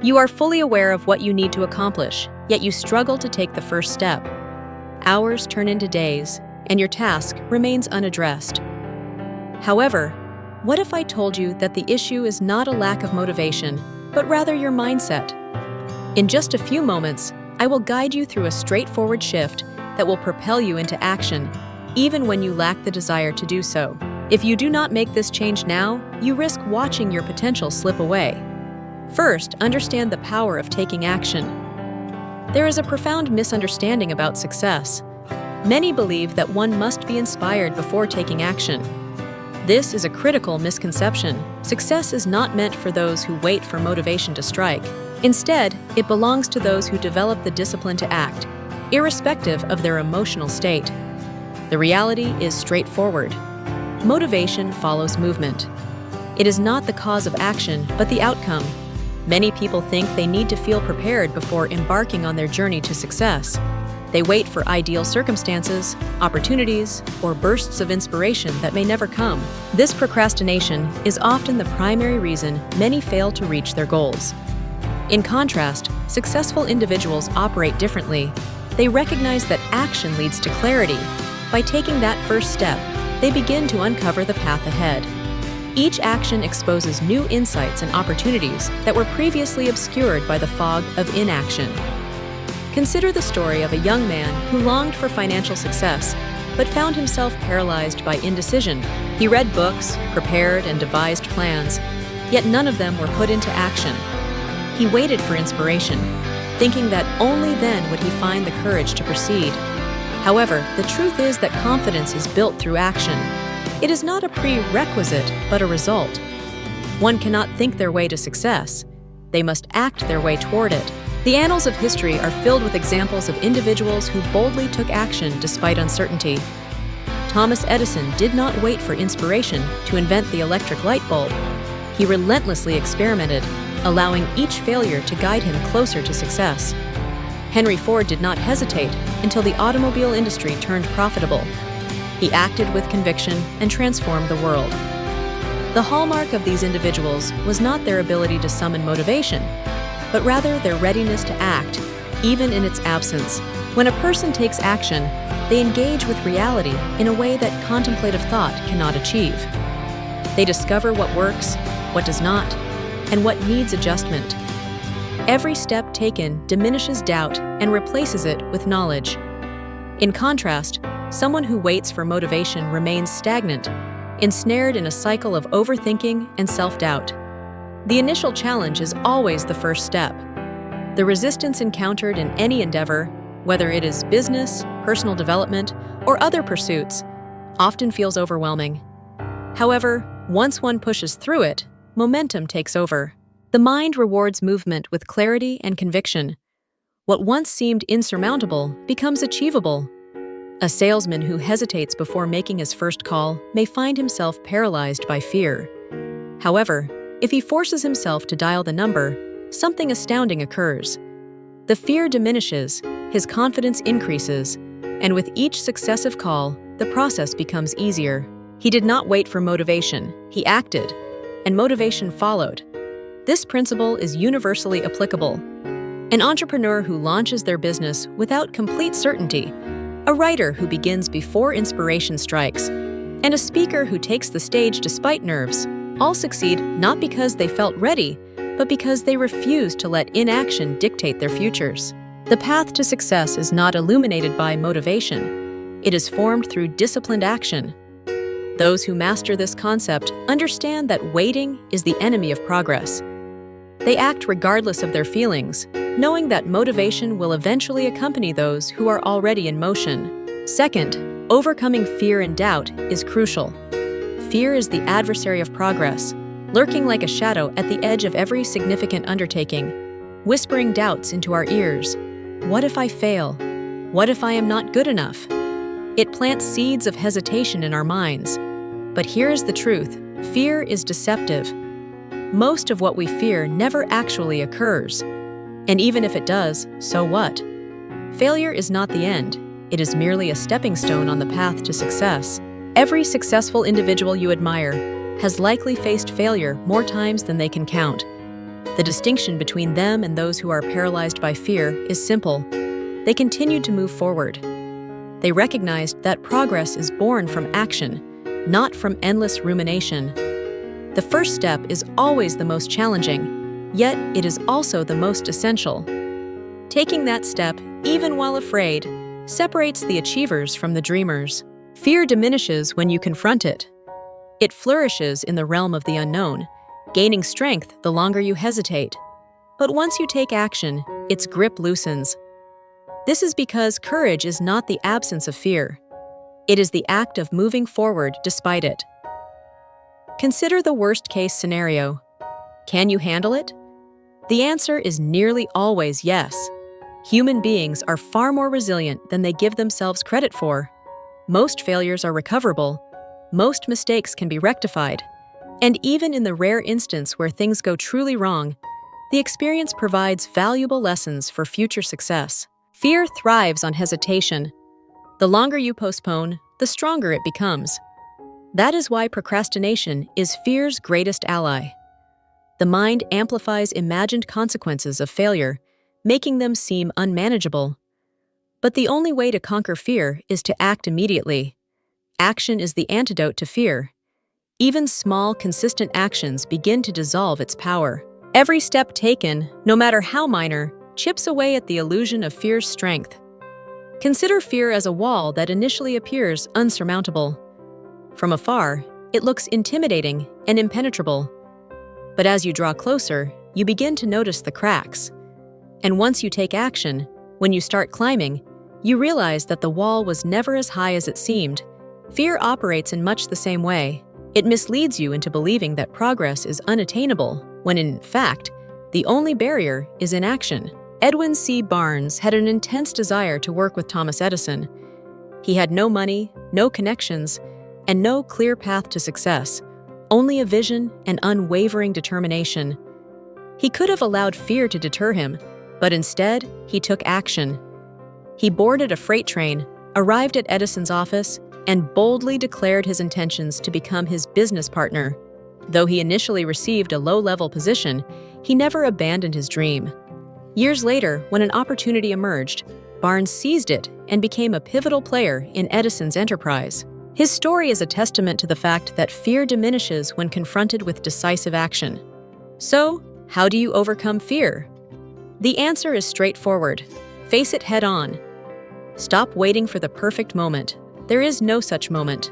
You are fully aware of what you need to accomplish, yet you struggle to take the first step. Hours turn into days, and your task remains unaddressed. However, what if I told you that the issue is not a lack of motivation, but rather your mindset? In just a few moments, I will guide you through a straightforward shift that will propel you into action, even when you lack the desire to do so. If you do not make this change now, you risk watching your potential slip away. First, understand the power of taking action. There is a profound misunderstanding about success. Many believe that one must be inspired before taking action. This is a critical misconception. Success is not meant for those who wait for motivation to strike. Instead, it belongs to those who develop the discipline to act, irrespective of their emotional state. The reality is straightforward. Motivation follows movement. It is not the cause of action, but the outcome. Many people think they need to feel prepared before embarking on their journey to success. They wait for ideal circumstances, opportunities, or bursts of inspiration that may never come. This procrastination is often the primary reason many fail to reach their goals. In contrast, successful individuals operate differently. They recognize that action leads to clarity. By taking that first step, they begin to uncover the path ahead. Each action exposes new insights and opportunities that were previously obscured by the fog of inaction. Consider the story of a young man who longed for financial success, but found himself paralyzed by indecision. He read books, prepared and devised plans, yet none of them were put into action. He waited for inspiration, thinking that only then would he find the courage to proceed. However, the truth is that confidence is built through action. It is not a prerequisite, but a result. One cannot think their way to success. They must act their way toward it. The annals of history are filled with examples of individuals who boldly took action despite uncertainty. Thomas Edison did not wait for inspiration to invent the electric light bulb. He relentlessly experimented, allowing each failure to guide him closer to success. Henry Ford did not hesitate until the automobile industry turned profitable. He acted with conviction and transformed the world. The hallmark of these individuals was not their ability to summon motivation, but rather their readiness to act, even in its absence. When a person takes action, they engage with reality in a way that contemplative thought cannot achieve. They discover what works, what does not, and what needs adjustment. Every step taken diminishes doubt and replaces it with knowledge. In contrast, someone who waits for motivation remains stagnant, ensnared in a cycle of overthinking and self-doubt. The initial challenge is always the first step. The resistance encountered in any endeavor, whether it is business, personal development, or other pursuits, often feels overwhelming. However, once one pushes through it, momentum takes over. The mind rewards movement with clarity and conviction. What once seemed insurmountable becomes achievable. A salesman who hesitates before making his first call may find himself paralyzed by fear. However, if he forces himself to dial the number, something astounding occurs. The fear diminishes, his confidence increases, and with each successive call, the process becomes easier. He did not wait for motivation, he acted, and motivation followed. This principle is universally applicable. An entrepreneur who launches their business without complete certainty, a writer who begins before inspiration strikes, and a speaker who takes the stage despite nerves, all succeed not because they felt ready, but because they refused to let inaction dictate their futures. The path to success is not illuminated by motivation. It is formed through disciplined action. Those who master this concept understand that waiting is the enemy of progress. They act regardless of their feelings, knowing that motivation will eventually accompany those who are already in motion. Second, overcoming fear and doubt is crucial. Fear is the adversary of progress, lurking like a shadow at the edge of every significant undertaking, whispering doubts into our ears. What if I fail? What if I am not good enough? It plants seeds of hesitation in our minds. But here is the truth: fear is deceptive. Most of what we fear never actually occurs. And even if it does, so what? Failure is not the end. It is merely a stepping stone on the path to success. Every successful individual you admire has likely faced failure more times than they can count. The distinction between them and those who are paralyzed by fear is simple. They continued to move forward. They recognized that progress is born from action, not from endless rumination. The first step is always the most challenging, yet it is also the most essential. Taking that step, even while afraid, separates the achievers from the dreamers. Fear diminishes when you confront it. It flourishes in the realm of the unknown, gaining strength the longer you hesitate. But once you take action, its grip loosens. This is because courage is not the absence of fear. It is the act of moving forward despite it. Consider the worst-case scenario. Can you handle it? The answer is nearly always yes. Human beings are far more resilient than they give themselves credit for. Most failures are recoverable. Most mistakes can be rectified. And even in the rare instance where things go truly wrong, the experience provides valuable lessons for future success. Fear thrives on hesitation. The longer you postpone, the stronger it becomes. That is why procrastination is fear's greatest ally. The mind amplifies imagined consequences of failure, making them seem unmanageable. But the only way to conquer fear is to act immediately. Action is the antidote to fear. Even small, consistent actions begin to dissolve its power. Every step taken, no matter how minor, chips away at the illusion of fear's strength. Consider fear as a wall that initially appears unsurmountable. From afar, it looks intimidating and impenetrable. But as you draw closer, you begin to notice the cracks. And once you take action, when you start climbing, you realize that the wall was never as high as it seemed. Fear operates in much the same way. It misleads you into believing that progress is unattainable, when in fact, the only barrier is inaction. Edwin C. Barnes had an intense desire to work with Thomas Edison. He had no money, no connections, and no clear path to success, only a vision and unwavering determination. He could have allowed fear to deter him, but instead, he took action. He boarded a freight train, arrived at Edison's office, and boldly declared his intentions to become his business partner. Though he initially received a low-level position, he never abandoned his dream. Years later, when an opportunity emerged, Barnes seized it and became a pivotal player in Edison's enterprise. His story is a testament to the fact that fear diminishes when confronted with decisive action. So, how do you overcome fear? The answer is straightforward. Face it head-on. Stop waiting for the perfect moment. There is no such moment.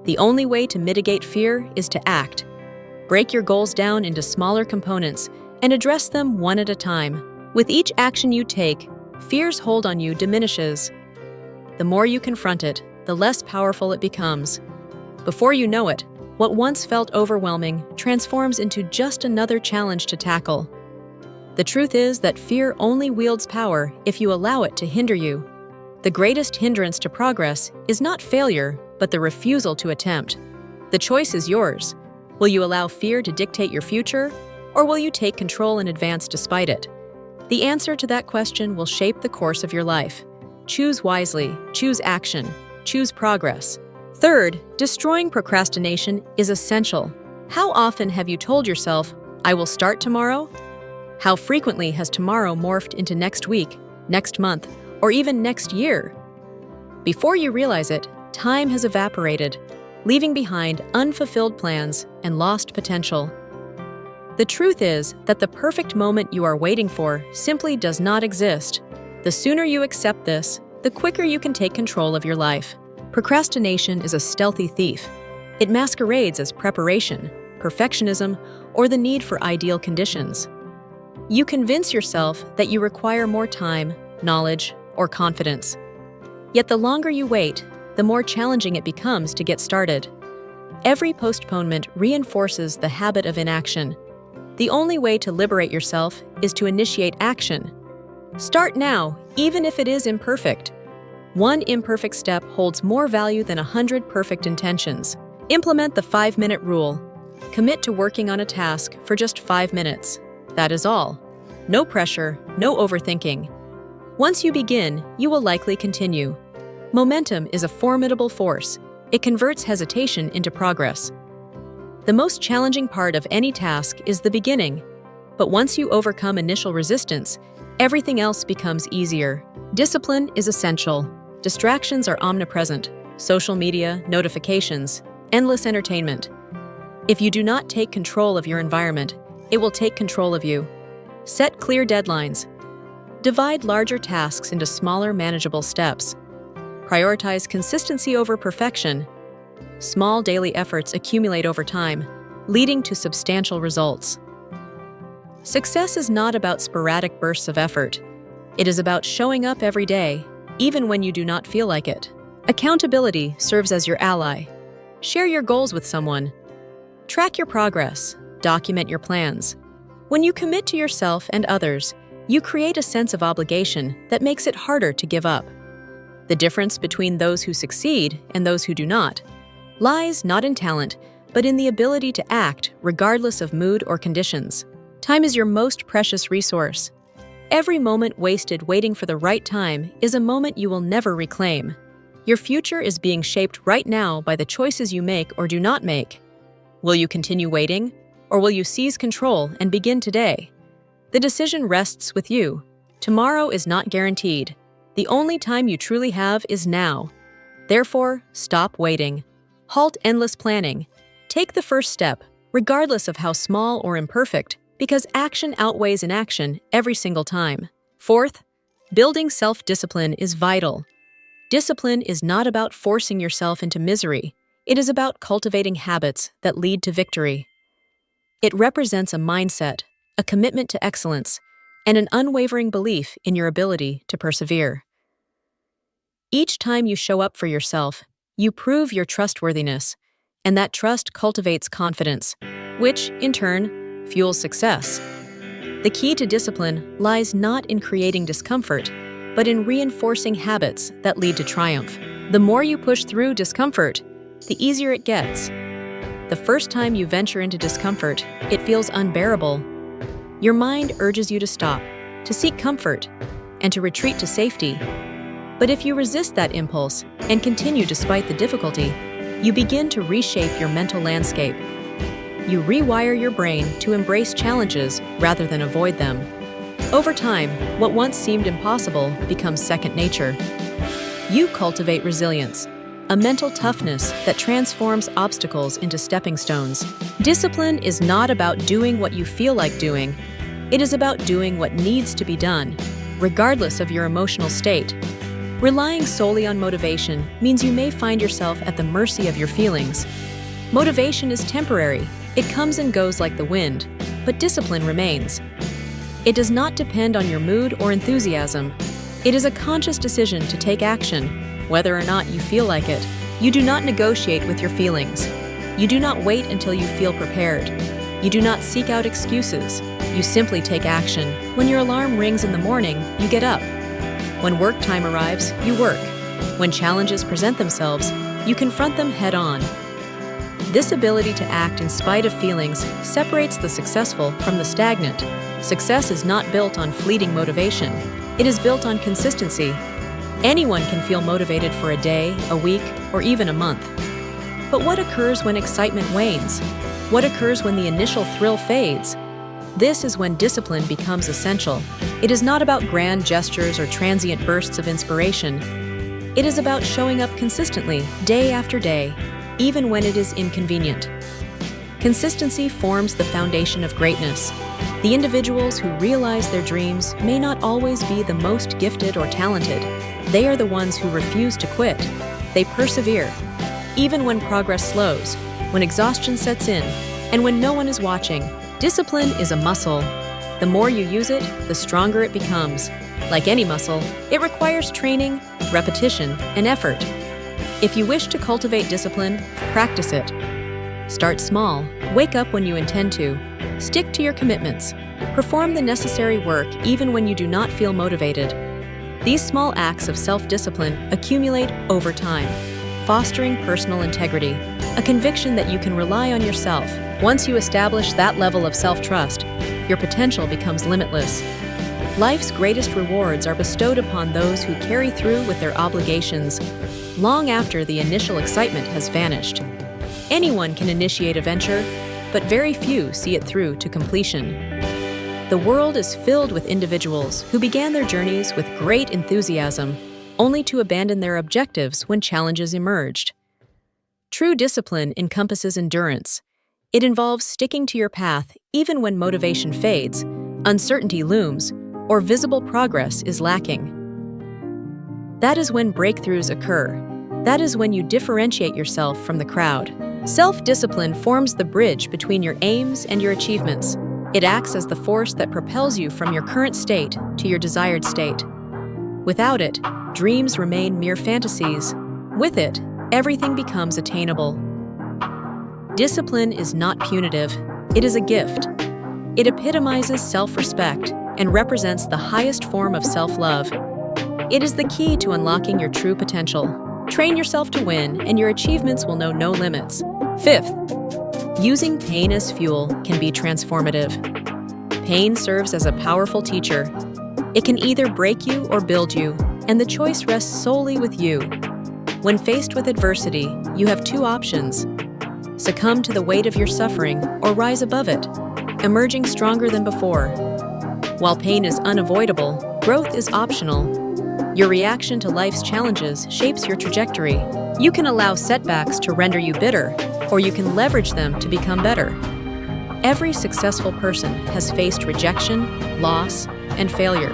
The only way to mitigate fear is to act. Break your goals down into smaller components and address them one at a time. With each action you take, fear's hold on you diminishes. The more you confront it, the less powerful it becomes. Before you know it, what once felt overwhelming transforms into just another challenge to tackle. The truth is that fear only wields power if you allow it to hinder you. The greatest hindrance to progress is not failure, but the refusal to attempt. The choice is yours. Will you allow fear to dictate your future, or will you take control and advance despite it? The answer to that question will shape the course of your life. Choose wisely, choose action, choose progress. Third, destroying procrastination is essential. How often have you told yourself, "I will start tomorrow"? How frequently has tomorrow morphed into next week, next month, or even next year? Before you realize it, time has evaporated, leaving behind unfulfilled plans and lost potential. The truth is that the perfect moment you are waiting for simply does not exist. The sooner you accept this, the quicker you can take control of your life. Procrastination is a stealthy thief. It masquerades as preparation, perfectionism, or the need for ideal conditions. You convince yourself that you require more time, knowledge, or confidence. Yet the longer you wait, the more challenging it becomes to get started. Every postponement reinforces the habit of inaction. The only way to liberate yourself is to initiate action. Start now, even if it is imperfect. One imperfect step holds more value than 100 perfect intentions. Implement the 5-minute rule. Commit to working on a task for just 5 minutes. That is all. No pressure, no overthinking. Once you begin, you will likely continue. Momentum is a formidable force. It converts hesitation into progress. The most challenging part of any task is the beginning. But once you overcome initial resistance, everything else becomes easier. Discipline is essential. Distractions are omnipresent: social media, notifications, endless entertainment. If you do not take control of your environment, it will take control of you. Set clear deadlines. Divide larger tasks into smaller, manageable steps. Prioritize consistency over perfection. Small daily efforts accumulate over time, leading to substantial results. Success is not about sporadic bursts of effort. It is about showing up every day, even when you do not feel like it. Accountability serves as your ally. Share your goals with someone. Track your progress. Document your plans. When you commit to yourself and others, you create a sense of obligation that makes it harder to give up. The difference between those who succeed and those who do not lies not in talent, but in the ability to act regardless of mood or conditions. Time is your most precious resource. Every moment wasted waiting for the right time is a moment you will never reclaim. Your future is being shaped right now by the choices you make or do not make. Will you continue waiting, or will you seize control and begin today? The decision rests with you. Tomorrow is not guaranteed. The only time you truly have is now. Therefore, stop waiting. Halt endless planning. Take the first step, regardless of how small or imperfect, because action outweighs inaction every single time. Fourth, building self-discipline is vital. Discipline is not about forcing yourself into misery. It is about cultivating habits that lead to victory. It represents a mindset, a commitment to excellence, and an unwavering belief in your ability to persevere. Each time you show up for yourself, you prove your trustworthiness, and that trust cultivates confidence, which, in turn, fuels success. The key to discipline lies not in creating discomfort, but in reinforcing habits that lead to triumph. The more you push through discomfort, the easier it gets. The first time you venture into discomfort, it feels unbearable. Your mind urges you to stop, to seek comfort, and to retreat to safety. But if you resist that impulse and continue despite the difficulty, you begin to reshape your mental landscape. You rewire your brain to embrace challenges rather than avoid them. Over time, what once seemed impossible becomes second nature. You cultivate resilience, a mental toughness that transforms obstacles into stepping stones. Discipline is not about doing what you feel like doing. It is about doing what needs to be done, regardless of your emotional state. Relying solely on motivation means you may find yourself at the mercy of your feelings. Motivation is temporary. It comes and goes like the wind, but discipline remains. It does not depend on your mood or enthusiasm. It is a conscious decision to take action, whether or not you feel like it. You do not negotiate with your feelings. You do not wait until you feel prepared. You do not seek out excuses. You simply take action. When your alarm rings in the morning, you get up. When work time arrives, you work. When challenges present themselves, you confront them head-on. This ability to act in spite of feelings separates the successful from the stagnant. Success is not built on fleeting motivation. It is built on consistency. Anyone can feel motivated for a day, a week, or even a month. But what occurs when excitement wanes? What occurs when the initial thrill fades? This is when discipline becomes essential. It is not about grand gestures or transient bursts of inspiration. It is about showing up consistently, day after day, even when it is inconvenient. Consistency forms the foundation of greatness. The individuals who realize their dreams may not always be the most gifted or talented. They are the ones who refuse to quit. They persevere, even when progress slows, when exhaustion sets in, and when no one is watching. Discipline is a muscle. The more you use it, the stronger it becomes. Like any muscle, it requires training, repetition, and effort. If you wish to cultivate discipline, practice it. Start small. Wake up when you intend to. Stick to your commitments. Perform the necessary work even when you do not feel motivated. These small acts of self-discipline accumulate over time, fostering personal integrity, a conviction that you can rely on yourself. Once you establish that level of self-trust, your potential becomes limitless. Life's greatest rewards are bestowed upon those who carry through with their obligations long after the initial excitement has vanished. Anyone can initiate a venture, but very few see it through to completion. The world is filled with individuals who began their journeys with great enthusiasm, only to abandon their objectives when challenges emerged. True discipline encompasses endurance. It involves sticking to your path even when motivation fades, uncertainty looms, or visible progress is lacking. That is when breakthroughs occur. That is when you differentiate yourself from the crowd. Self-discipline forms the bridge between your aims and your achievements. It acts as the force that propels you from your current state to your desired state. Without it, dreams remain mere fantasies. With it, everything becomes attainable. Discipline is not punitive. It is a gift. It epitomizes self-respect and represents the highest form of self-love. It is the key to unlocking your true potential. Train yourself to win, and your achievements will know no limits. Fifth, using pain as fuel can be transformative. Pain serves as a powerful teacher. It can either break you or build you, and the choice rests solely with you. When faced with adversity, you have two options: succumb to the weight of your suffering or rise above it, emerging stronger than before. While pain is unavoidable, growth is optional. Your reaction to life's challenges shapes your trajectory. You can allow setbacks to render you bitter, or you can leverage them to become better. Every successful person has faced rejection, loss, and failure.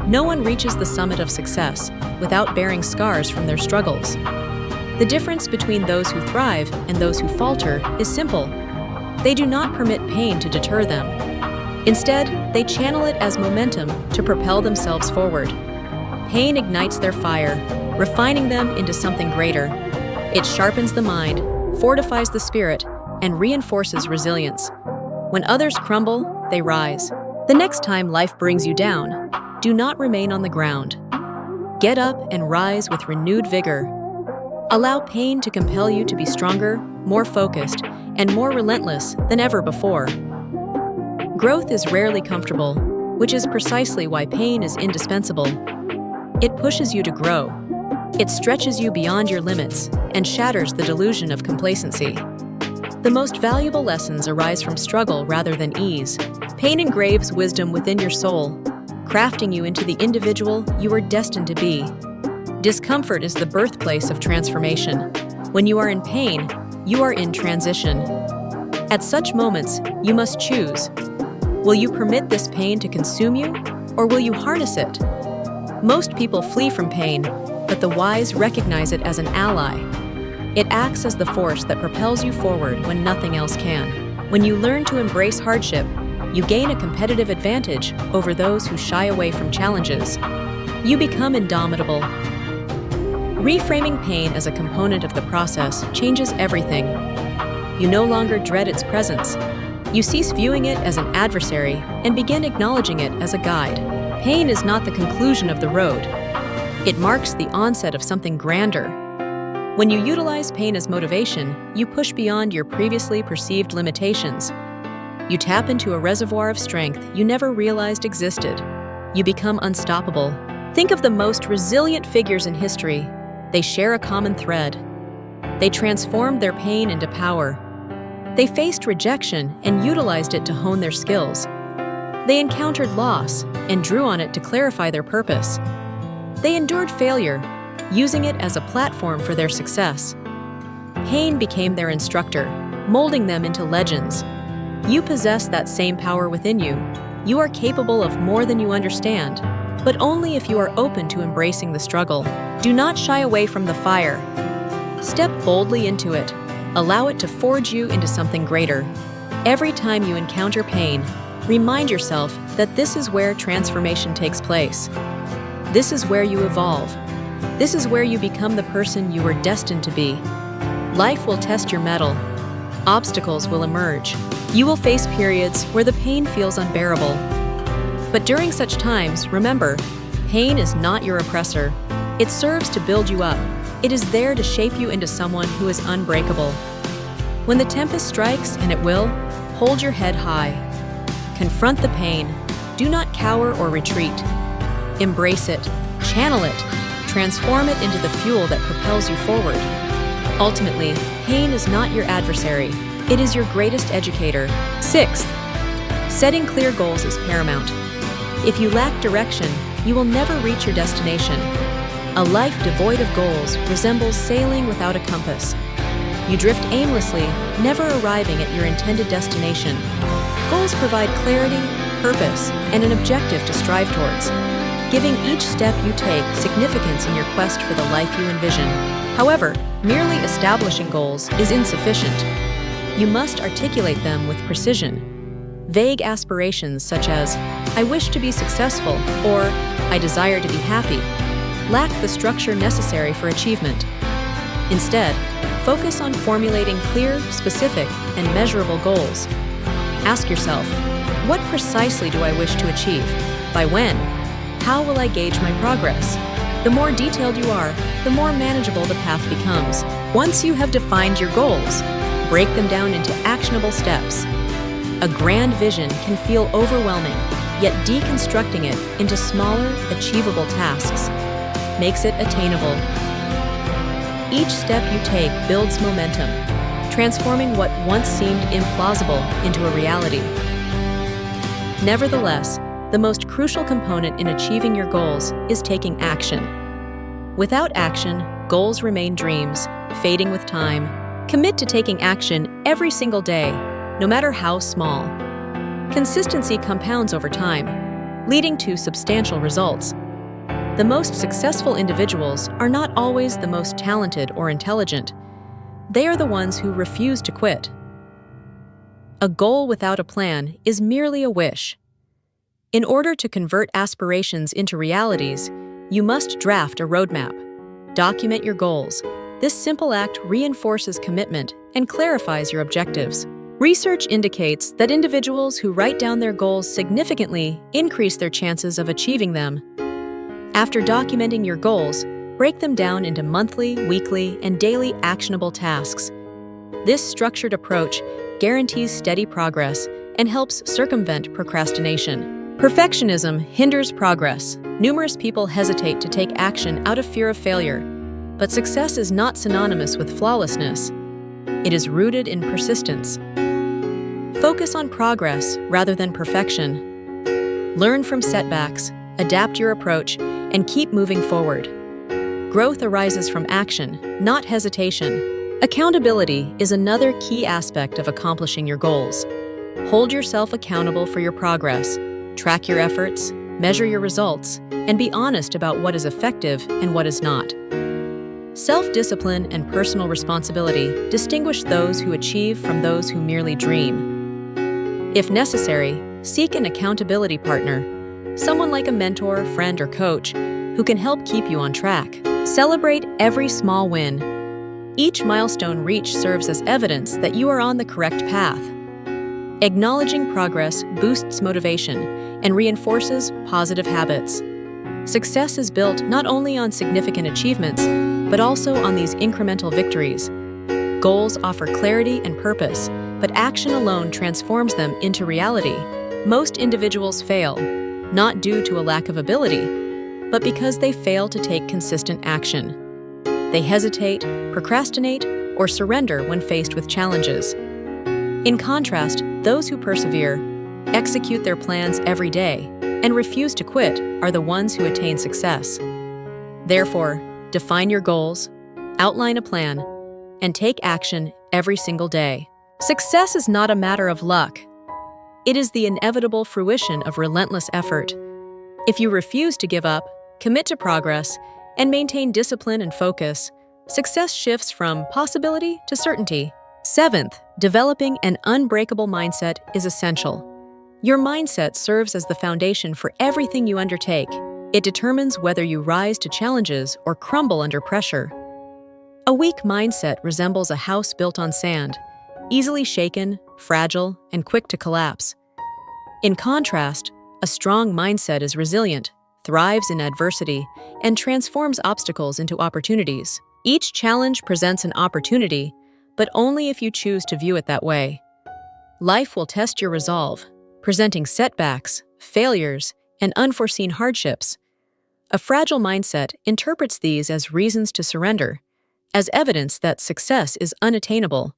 No one reaches the summit of success without bearing scars from their struggles. The difference between those who thrive and those who falter is simple. They do not permit pain to deter them. Instead, they channel it as momentum to propel themselves forward. Pain ignites their fire, refining them into something greater. It sharpens the mind, fortifies the spirit, and reinforces resilience. When others crumble, they rise. The next time life brings you down, do not remain on the ground. Get up and rise with renewed vigor. Allow pain to compel you to be stronger, more focused, and more relentless than ever before. Growth is rarely comfortable, which is precisely why pain is indispensable. It pushes you to grow. It stretches you beyond your limits and shatters the delusion of complacency. The most valuable lessons arise from struggle rather than ease. Pain engraves wisdom within your soul, crafting you into the individual you are destined to be. Discomfort is the birthplace of transformation. When you are in pain, you are in transition. At such moments, you must choose. Will you permit this pain to consume you, or will you harness it? Most people flee from pain, but the wise recognize it as an ally. It acts as the force that propels you forward when nothing else can. When you learn to embrace hardship, you gain a competitive advantage over those who shy away from challenges. You become indomitable. Reframing pain as a component of the process changes everything. You no longer dread its presence. You cease viewing it as an adversary and begin acknowledging it as a guide. Pain is not the conclusion of the road. It marks the onset of something grander. When you utilize pain as motivation, you push beyond your previously perceived limitations. You tap into a reservoir of strength you never realized existed. You become unstoppable. Think of the most resilient figures in history. They share a common thread. They transformed their pain into power. They faced rejection and utilized it to hone their skills. They encountered loss and drew on it to clarify their purpose. They endured failure, using it as a platform for their success. Pain became their instructor, molding them into legends. You possess that same power within you. You are capable of more than you understand, but only if you are open to embracing the struggle. Do not shy away from the fire. Step boldly into it. Allow it to forge you into something greater. Every time you encounter pain, remind yourself that this is where transformation takes place. This is where you evolve. This is where you become the person you were destined to be. Life will test your mettle. Obstacles will emerge. You will face periods where the pain feels unbearable. But during such times, remember, pain is not your oppressor. It serves to build you up. It is there to shape you into someone who is unbreakable. When the tempest strikes, and it will, hold your head high. Confront the pain. Do not cower or retreat. Embrace it, channel it, transform it into the fuel that propels you forward. Ultimately, pain is not your adversary. It is your greatest educator. Sixth, Setting clear goals is paramount. If you lack direction, you will never reach your destination. A life devoid of goals resembles sailing without a compass. You drift aimlessly, never arriving at your intended destination. Goals provide clarity, purpose, and an objective to strive towards, giving each step you take significance in your quest for the life you envision. However, merely establishing goals is insufficient. You must articulate them with precision. Vague aspirations such as, "I wish to be successful," or "I desire to be happy," lack the structure necessary for achievement. Instead, focus on formulating clear, specific, and measurable goals. Ask yourself, what precisely do I wish to achieve? By when? How will I gauge my progress? The more detailed you are, the more manageable the path becomes. Once you have defined your goals, break them down into actionable steps. A grand vision can feel overwhelming, yet deconstructing it into smaller, achievable tasks makes it attainable. Each step you take builds momentum, transforming what once seemed implausible into a reality. Nevertheless, the most crucial component in achieving your goals is taking action. Without action, goals remain dreams, fading with time. Commit to taking action every single day, no matter how small. Consistency compounds over time, leading to substantial results. The most successful individuals are not always the most talented or intelligent. They are the ones who refuse to quit. A goal without a plan is merely a wish. In order to convert aspirations into realities, you must draft a roadmap. Document your goals. This simple act reinforces commitment and clarifies your objectives. Research indicates that individuals who write down their goals significantly increase their chances of achieving them. After documenting your goals, break them down into monthly, weekly, and daily actionable tasks. This structured approach guarantees steady progress and helps circumvent procrastination. Perfectionism hinders progress. Numerous people hesitate to take action out of fear of failure, but success is not synonymous with flawlessness. It is rooted in persistence. Focus on progress rather than perfection. Learn from setbacks, adapt your approach, and keep moving forward. Growth arises from action, not hesitation. Accountability is another key aspect of accomplishing your goals. Hold yourself accountable for your progress, track your efforts, measure your results, and be honest about what is effective and what is not. Self-discipline and personal responsibility distinguish those who achieve from those who merely dream. If necessary, seek an accountability partner, someone like a mentor, friend, or coach who can help keep you on track. Celebrate every small win. Each milestone reached serves as evidence that you are on the correct path. Acknowledging progress boosts motivation and reinforces positive habits. Success is built not only on significant achievements, but also on these incremental victories. Goals offer clarity and purpose, but action alone transforms them into reality. Most individuals fail, not due to a lack of ability, but because they fail to take consistent action. They hesitate, procrastinate, or surrender when faced with challenges. In contrast, those who persevere, execute their plans every day, and refuse to quit are the ones who attain success. Therefore, define your goals, outline a plan, and take action every single day. Success is not a matter of luck. It is the inevitable fruition of relentless effort. If you refuse to give up, commit to progress, and maintain discipline and focus, success shifts from possibility to certainty. Seventh, developing an unbreakable mindset is essential. Your mindset serves as the foundation for everything you undertake. It determines whether you rise to challenges or crumble under pressure. A weak mindset resembles a house built on sand, easily shaken, fragile, and quick to collapse. In contrast, a strong mindset is resilient, thrives in adversity, and transforms obstacles into opportunities. Each challenge presents an opportunity, but only if you choose to view it that way. Life will test your resolve, presenting setbacks, failures, and unforeseen hardships. A fragile mindset interprets these as reasons to surrender, as evidence that success is unattainable.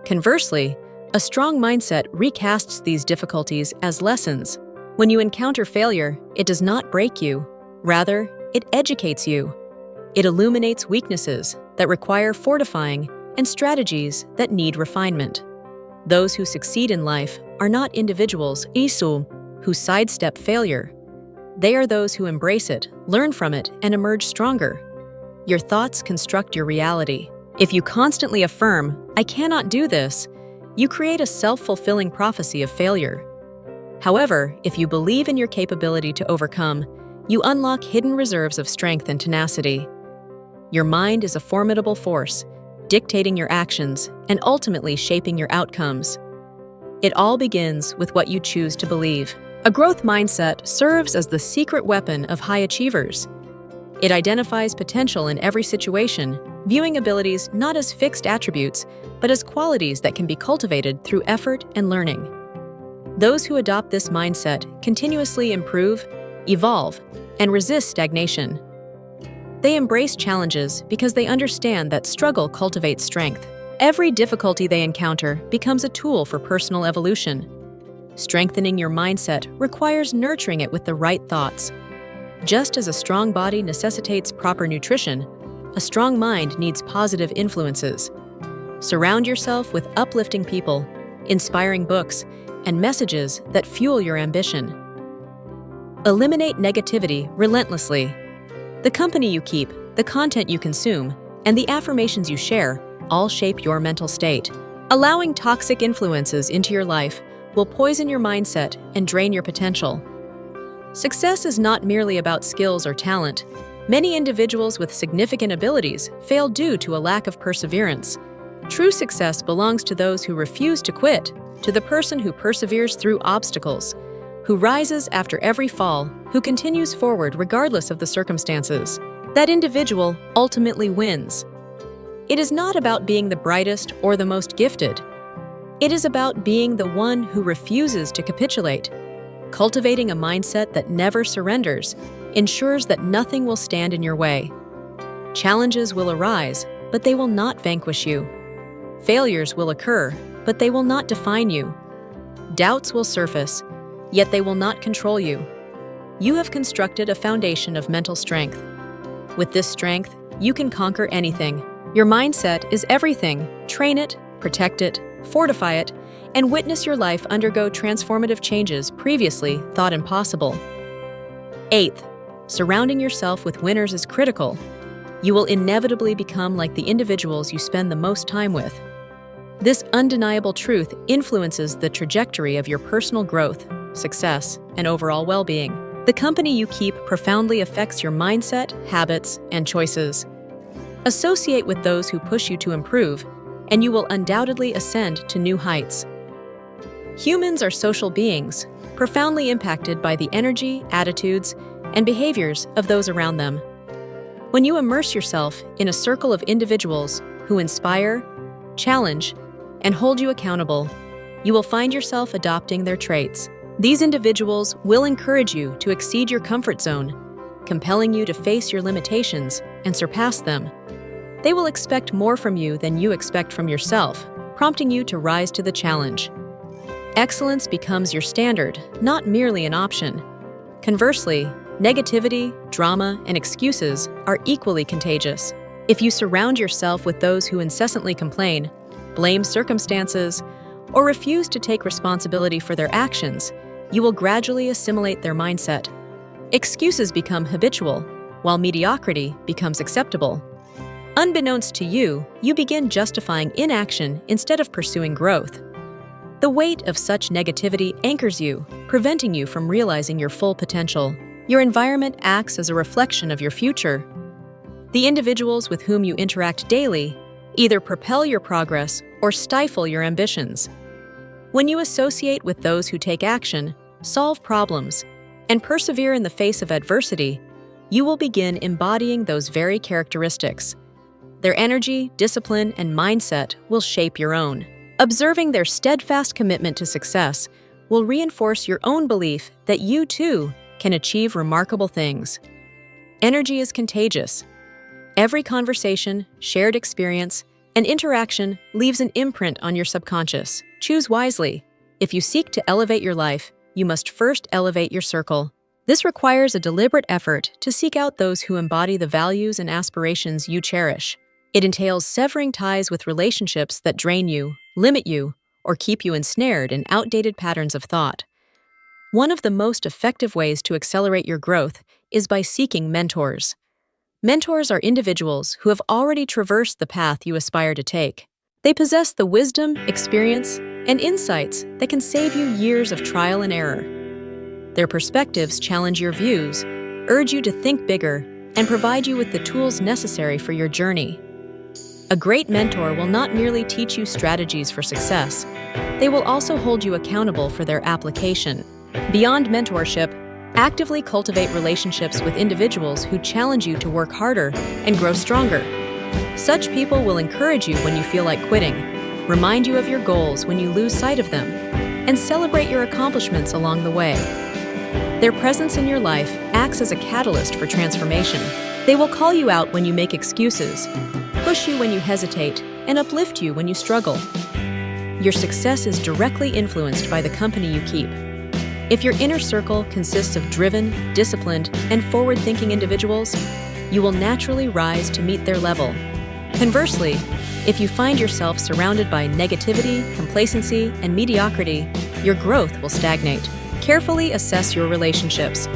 Conversely, A strong mindset recasts these difficulties as lessons. When you encounter failure, it does not break you. Rather, it educates you. It illuminates weaknesses that require fortifying and strategies that need refinement. Those who succeed in life are not individuals who sidestep failure. They are those who embrace it, learn from it, and emerge stronger. Your thoughts construct your reality. If you constantly affirm, "I cannot do this," you create a self-fulfilling prophecy of failure. However, if you believe in your capability to overcome, you unlock hidden reserves of strength and tenacity. Your mind is a formidable force, dictating your actions and ultimately shaping your outcomes. It all begins with what you choose to believe. A growth mindset serves as the secret weapon of high achievers. It identifies potential in every situation, viewing abilities not as fixed attributes, but as qualities that can be cultivated through effort and learning. Those who adopt this mindset continuously improve, evolve, and resist stagnation. They embrace challenges because they understand that struggle cultivates strength. Every difficulty they encounter becomes a tool for personal evolution. Strengthening your mindset requires nurturing it with the right thoughts. Just as a strong body necessitates proper nutrition, a strong mind needs positive influences. Surround yourself with uplifting people, inspiring books, and messages that fuel your ambition. Eliminate negativity relentlessly. The company you keep, the content you consume, and the affirmations you share all shape your mental state. Allowing toxic influences into your life will poison your mindset and drain your potential. Success is not merely about skills or talent. Many individuals with significant abilities fail due to a lack of perseverance. True success belongs to those who refuse to quit, to the person who perseveres through obstacles, who rises after every fall, who continues forward regardless of the circumstances. That individual ultimately wins. It is not about being the brightest or the most gifted. It is about being the one who refuses to capitulate. Cultivating a mindset that never surrenders ensures that nothing will stand in your way. Challenges will arise, but they will not vanquish you. Failures will occur, but they will not define you. Doubts will surface, yet they will not control you. You have constructed a foundation of mental strength. With this strength, you can conquer anything. Your mindset is everything. Train it, protect it, fortify it, and witness your life undergo transformative changes previously thought impossible. 8th, surrounding yourself with winners is critical. You will inevitably become like the individuals you spend the most time with. This undeniable truth influences the trajectory of your personal growth, success, and overall well-being. The company you keep profoundly affects your mindset, habits, and choices. Associate with those who push you to improve, and you will undoubtedly ascend to new heights. Humans are social beings, profoundly impacted by the energy, attitudes, and behaviors of those around them. When you immerse yourself in a circle of individuals who inspire, challenge, and hold you accountable, you will find yourself adopting their traits. These individuals will encourage you to exceed your comfort zone, compelling you to face your limitations and surpass them. They will expect more from you than you expect from yourself, prompting you to rise to the challenge. Excellence becomes your standard, not merely an option. Conversely, negativity, drama, and excuses are equally contagious. If you surround yourself with those who incessantly complain, blame circumstances, or refuse to take responsibility for their actions, you will gradually assimilate their mindset. Excuses become habitual, while mediocrity becomes acceptable. Unbeknownst to you, you begin justifying inaction instead of pursuing growth. The weight of such negativity anchors you, preventing you from realizing your full potential. Your environment acts as a reflection of your future. The individuals with whom you interact daily either propel your progress or stifle your ambitions. When you associate with those who take action, solve problems, and persevere in the face of adversity, you will begin embodying those very characteristics. Their energy, discipline, and mindset will shape your own. Observing their steadfast commitment to success will reinforce your own belief that you, too, can achieve remarkable things. Energy is contagious. Every conversation, shared experience, and interaction leaves an imprint on your subconscious. Choose wisely. If you seek to elevate your life, you must first elevate your circle. This requires a deliberate effort to seek out those who embody the values and aspirations you cherish. It entails severing ties with relationships that drain you, limit you, or keep you ensnared in outdated patterns of thought. One of the most effective ways to accelerate your growth is by seeking mentors. Mentors are individuals who have already traversed the path you aspire to take. They possess the wisdom, experience, and insights that can save you years of trial and error. Their perspectives challenge your views, urge you to think bigger, and provide you with the tools necessary for your journey. A great mentor will not merely teach you strategies for success, they will also hold you accountable for their application. Beyond mentorship, actively cultivate relationships with individuals who challenge you to work harder and grow stronger. Such people will encourage you when you feel like quitting, remind you of your goals when you lose sight of them, and celebrate your accomplishments along the way. Their presence in your life acts as a catalyst for transformation. They will call you out when you make excuses, push you when you hesitate, and uplift you when you struggle. Your success is directly influenced by the company you keep. If your inner circle consists of driven, disciplined, and forward-thinking individuals, you will naturally rise to meet their level. Conversely, if you find yourself surrounded by negativity, complacency, and mediocrity, your growth will stagnate. Carefully assess your relationships.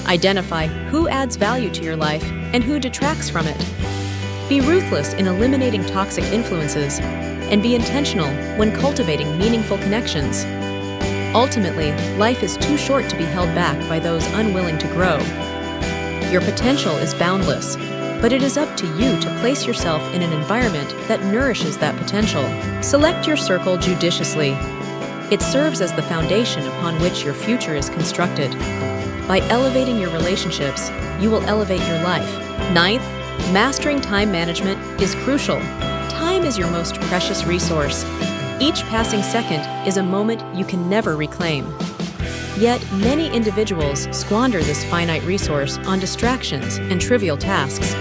Identify who adds value to your life and who detracts from it. Be ruthless in eliminating toxic influences, and be intentional when cultivating meaningful connections. Ultimately, life is too short to be held back by those unwilling to grow. Your potential is boundless, but it is up to you to place yourself in an environment that nourishes that potential. Select your circle judiciously. It serves as the foundation upon which your future is constructed. By elevating your relationships, you will elevate your life. Ninth, mastering time management is crucial. Time is your most precious resource. Each passing second is a moment you can never reclaim. Yet, many individuals squander this finite resource on distractions and trivial tasks,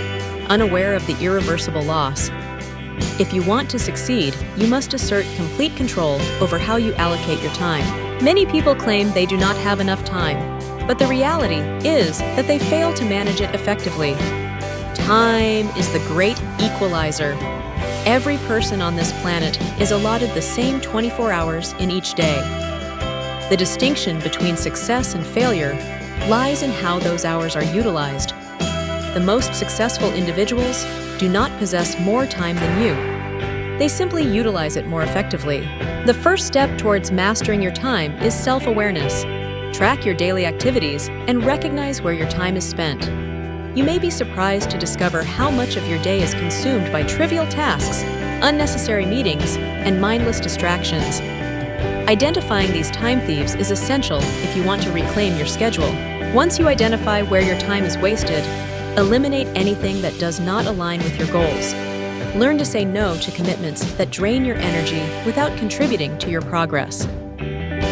unaware of the irreversible loss. If you want to succeed, you must assert complete control over how you allocate your time. Many people claim they do not have enough time, but the reality is that they fail to manage it effectively. Time is the great equalizer. Every person on this planet is allotted the same 24 hours in each day. The distinction between success and failure lies in how those hours are utilized. The most successful individuals do not possess more time than you. They simply utilize it more effectively. The first step towards mastering your time is self-awareness. Track your daily activities and recognize where your time is spent. You may be surprised to discover how much of your day is consumed by trivial tasks, unnecessary meetings, and mindless distractions. Identifying these time thieves is essential if you want to reclaim your schedule. Once you identify where your time is wasted, eliminate anything that does not align with your goals. Learn to say no to commitments that drain your energy without contributing to your progress.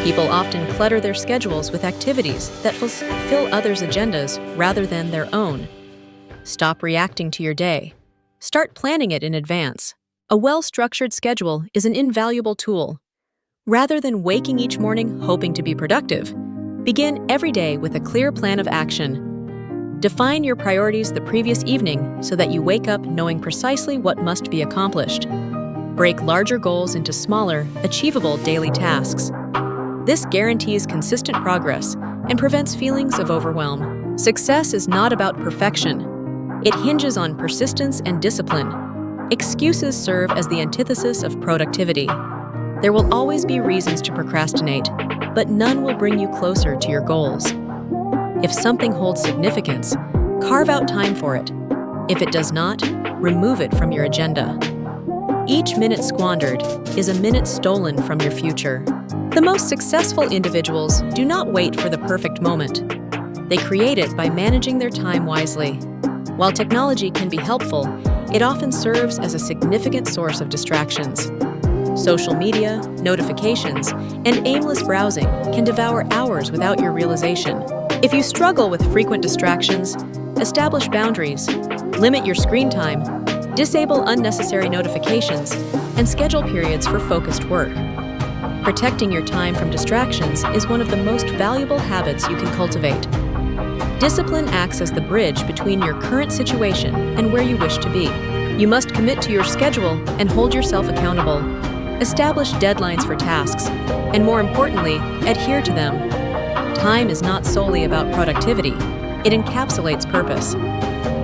People often clutter their schedules with activities that fulfill others' agendas rather than their own. Stop reacting to your day. Start planning it in advance. A well-structured schedule is an invaluable tool. Rather than waking each morning hoping to be productive, begin every day with a clear plan of action. Define your priorities the previous evening so that you wake up knowing precisely what must be accomplished. Break larger goals into smaller, achievable daily tasks. This guarantees consistent progress and prevents feelings of overwhelm. Success is not about perfection. It hinges on persistence and discipline. Excuses serve as the antithesis of productivity. There will always be reasons to procrastinate, but none will bring you closer to your goals. If something holds significance, carve out time for it. If it does not, remove it from your agenda. Each minute squandered is a minute stolen from your future. The most successful individuals do not wait for the perfect moment. They create it by managing their time wisely. While technology can be helpful, it often serves as a significant source of distractions. Social media, notifications, and aimless browsing can devour hours without your realization. If you struggle with frequent distractions, establish boundaries, limit your screen time, disable unnecessary notifications, and schedule periods for focused work. Protecting your time from distractions is one of the most valuable habits you can cultivate. Discipline acts as the bridge between your current situation and where you wish to be. You must commit to your schedule and hold yourself accountable. Establish deadlines for tasks, and more importantly, adhere to them. Time is not solely about productivity, it encapsulates purpose.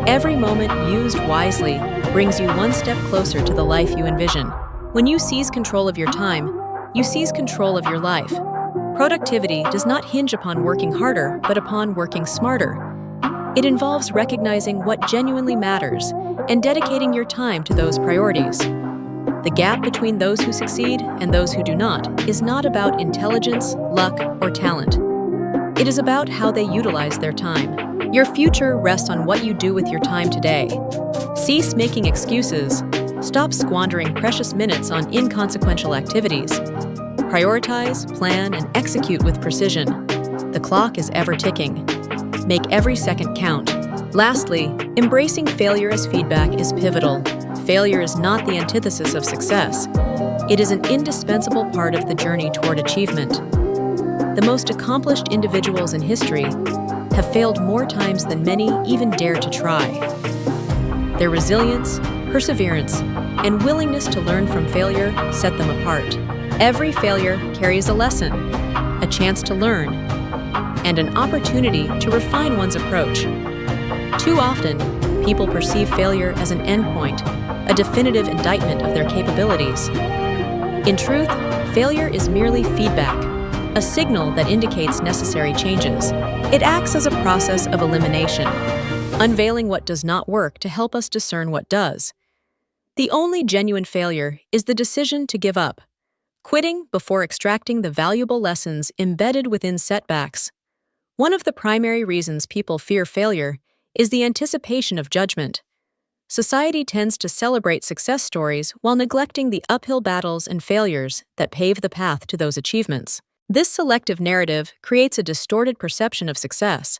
Every moment used wisely brings you one step closer to the life you envision. When you seize control of your time, you seize control of your life. Productivity does not hinge upon working harder, but upon working smarter. It involves recognizing what genuinely matters and dedicating your time to those priorities. The gap between those who succeed and those who do not is not about intelligence, luck, or talent. It is about how they utilize their time. Your future rests on what you do with your time today. Cease making excuses. Stop squandering precious minutes on inconsequential activities. Prioritize, plan, and execute with precision. The clock is ever ticking. Make every second count. Lastly, embracing failure as feedback is pivotal. Failure is not the antithesis of success. It is an indispensable part of the journey toward achievement. The most accomplished individuals in history have failed more times than many even dare to try. Their resilience, perseverance, and willingness to learn from failure set them apart. Every failure carries a lesson, a chance to learn, and an opportunity to refine one's approach. Too often, people perceive failure as an endpoint, a definitive indictment of their capabilities. In truth, failure is merely feedback, a signal that indicates necessary changes. It acts as a process of elimination, unveiling what does not work to help us discern what does. The only genuine failure is the decision to give up, quitting before extracting the valuable lessons embedded within setbacks. One of the primary reasons people fear failure is the anticipation of judgment. Society tends to celebrate success stories while neglecting the uphill battles and failures that pave the path to those achievements. This selective narrative creates a distorted perception of success,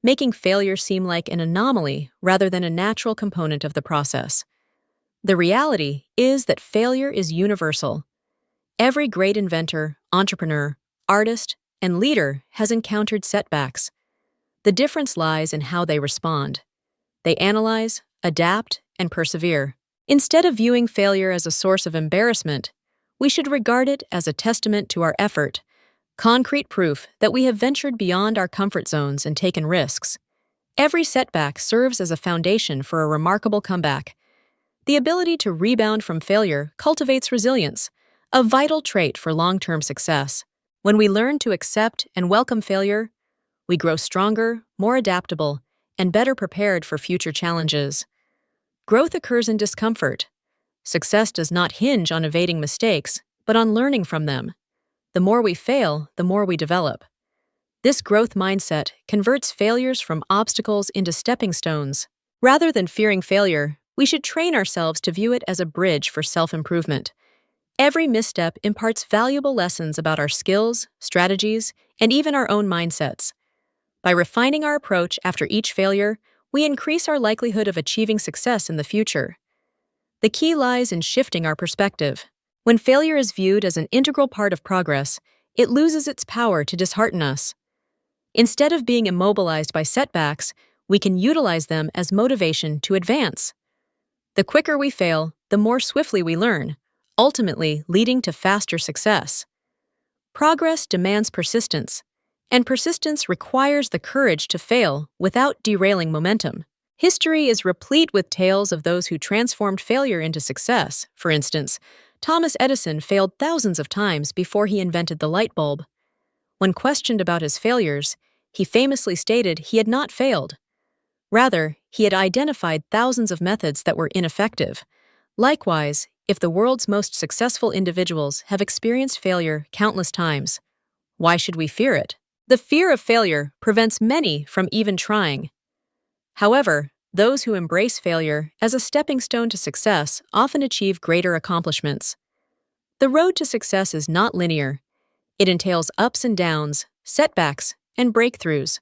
making failure seem like an anomaly rather than a natural component of the process. The reality is that failure is universal. Every great inventor, entrepreneur, artist, and leader has encountered setbacks. The difference lies in how they respond. They analyze, adapt, and persevere. Instead of viewing failure as a source of embarrassment, we should regard it as a testament to our effort, concrete proof that we have ventured beyond our comfort zones and taken risks. Every setback serves as a foundation for a remarkable comeback. The ability to rebound from failure cultivates resilience, a vital trait for long-term success. When we learn to accept and welcome failure, we grow stronger, more adaptable, and better prepared for future challenges. Growth occurs in discomfort. Success does not hinge on evading mistakes, but on learning from them. The more we fail, the more we develop. This growth mindset converts failures from obstacles into stepping stones. Rather than fearing failure, we should train ourselves to view it as a bridge for self-improvement. Every misstep imparts valuable lessons about our skills, strategies, and even our own mindsets. By refining our approach after each failure, we increase our likelihood of achieving success in the future. The key lies in shifting our perspective. When failure is viewed as an integral part of progress, it loses its power to dishearten us. Instead of being immobilized by setbacks, we can utilize them as motivation to advance. The quicker we fail, the more swiftly we learn, ultimately leading to faster success. Progress demands persistence, and persistence requires the courage to fail without derailing momentum. History is replete with tales of those who transformed failure into success. For instance, Thomas Edison failed thousands of times before he invented the light bulb. When questioned about his failures, he famously stated he had not failed. Rather, he had identified thousands of methods that were ineffective. Likewise, if the world's most successful individuals have experienced failure countless times, why should we fear it? The fear of failure prevents many from even trying. However, those who embrace failure as a stepping stone to success often achieve greater accomplishments. The road to success is not linear. It entails ups and downs, setbacks, and breakthroughs.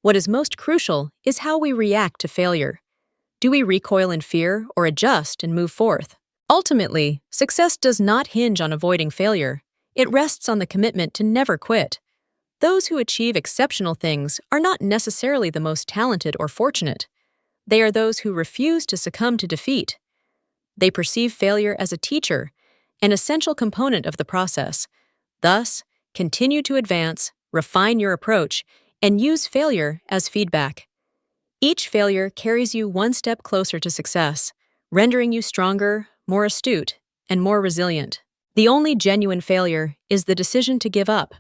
What is most crucial is how we react to failure. Do we recoil in fear or adjust and move forth? Ultimately, success does not hinge on avoiding failure. It rests on the commitment to never quit. Those who achieve exceptional things are not necessarily the most talented or fortunate. They are those who refuse to succumb to defeat. They perceive failure as a teacher, an essential component of the process. Thus, continue to advance, refine your approach, and use failure as feedback. Each failure carries you one step closer to success, rendering you stronger, more astute, and more resilient. The only genuine failure is the decision to give up.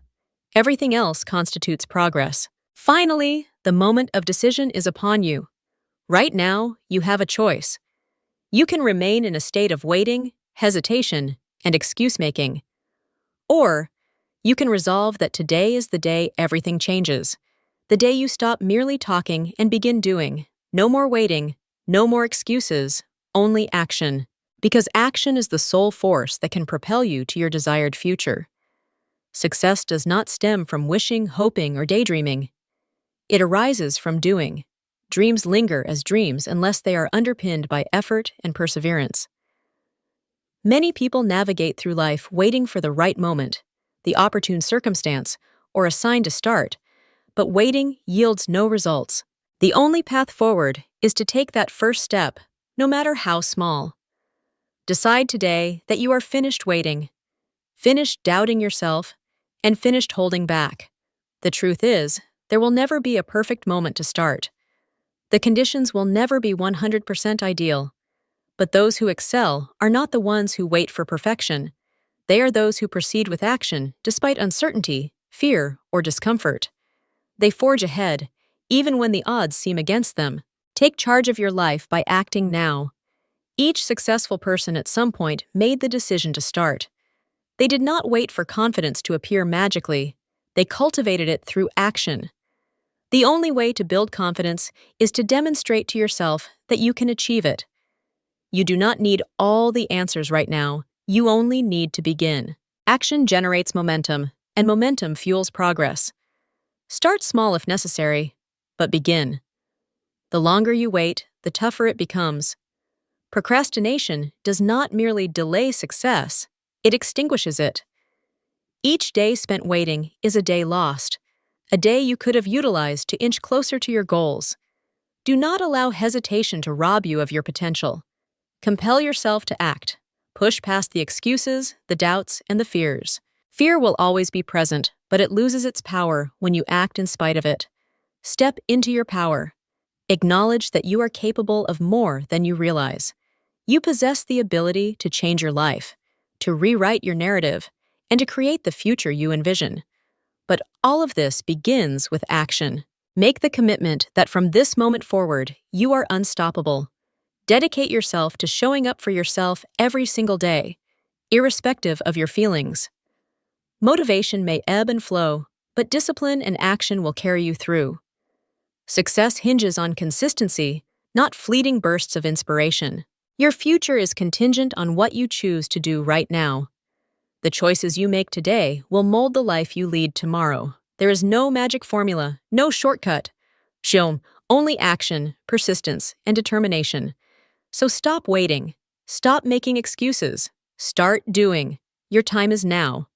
Everything else constitutes progress. Finally, the moment of decision is upon you. Right now, you have a choice. You can remain in a state of waiting, hesitation, and excuse-making. Or, you can resolve that today is the day everything changes. The day you stop merely talking and begin doing. No more waiting, no more excuses, only action. Because action is the sole force that can propel you to your desired future. Success does not stem from wishing, hoping, or daydreaming. It arises from doing. Dreams linger as dreams unless they are underpinned by effort and perseverance. Many people navigate through life waiting for the right moment, the opportune circumstance, or a sign to start, but waiting yields no results. The only path forward is to take that first step, no matter how small. Decide today that you are finished waiting, finished doubting yourself, and finished holding back. The truth is, there will never be a perfect moment to start. The conditions will never be 100% ideal. But those who excel are not the ones who wait for perfection. They are those who proceed with action despite uncertainty, fear, or discomfort. They forge ahead, even when the odds seem against them. Take charge of your life by acting now. Each successful person at some point made the decision to start. They did not wait for confidence to appear magically. They cultivated it through action. The only way to build confidence is to demonstrate to yourself that you can achieve it. You do not need all the answers right now. You only need to begin. Action generates momentum, and momentum fuels progress. Start small if necessary, but begin. The longer you wait, the tougher it becomes. Procrastination does not merely delay success, it extinguishes it. Each day spent waiting is a day lost, a day you could have utilized to inch closer to your goals. Do not allow hesitation to rob you of your potential. Compel yourself to act. Push past the excuses, the doubts, and the fears. Fear will always be present, but it loses its power when you act in spite of it. Step into your power. Acknowledge that you are capable of more than you realize. You possess the ability to change your life, to rewrite your narrative, and to create the future you envision. But all of this begins with action. Make the commitment that from this moment forward, you are unstoppable. Dedicate yourself to showing up for yourself every single day, irrespective of your feelings. Motivation may ebb and flow, but discipline and action will carry you through. Success hinges on consistency, not fleeting bursts of inspiration. Your future is contingent on what you choose to do right now. The choices you make today will mold the life you lead tomorrow. There is no magic formula, no shortcut. Only action, persistence, and determination. So stop waiting. Stop making excuses. Start doing. Your time is now.